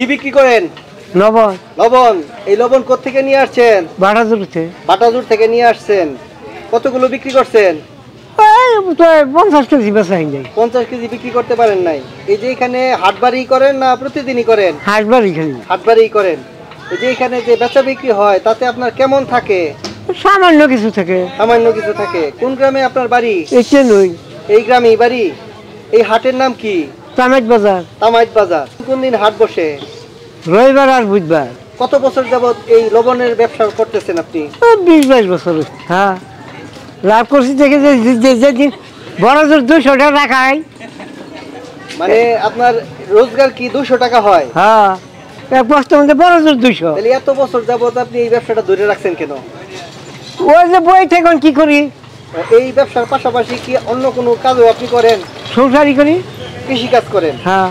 কি বিক্রি করেন? লবণ। লবণ। এই লবণ কোত্থেকে নিয়ে আসছেন? বাটাজুর থেকে নিয়ে আসছেন। কতগুলো বিক্রি করছেন? 50 কেজি বেচা হয়নি। 50 কেজি বিক্রি করতে পারেন নাই। এই যে এখানে হাটবাড়ি করেন না প্রতিদিনই করেন? হাটবাড়ি খালি। হাটবাড়ি করেন। এই যে এখানে যে বেচা বিক্রি হয় তাতে আপনার কেমন থাকে? সামান্য কিছু থাকে। সামান্য কিছু থাকে। কোন গ্রামে আপনার বাড়ি? এই গ্রামেই বাড়ি। এই হাটের নাম কি? তামাইট বাজার। তামাইট বাজার। কোন দিন হাট বসে? রবিবার আর বুধবার। কত বছর যাবত এই লবণের ব্যবসা করতেছেন আপনি? 20-22 বছর। হ্যাঁ, লাভ করছি দেখে যেদিন বড় জোর 200 টাকা রাখায়। মানে আপনার রোজগার কি 200 টাকা হয়? হ্যাঁ, এক বস্তার মধ্যে বড় জোর 200। তাহলে এত বছর যাবত আপনি এই ব্যবসাটা ধরে রাখছেন কেন? ওই যে বই থেকে কি করি। এই ব্যবসার পাশাপাশি কি অন্য কোনো কাজও আপনি করেন? সংসারই করি। কৃষি কাজ করেন? হ্যাঁ।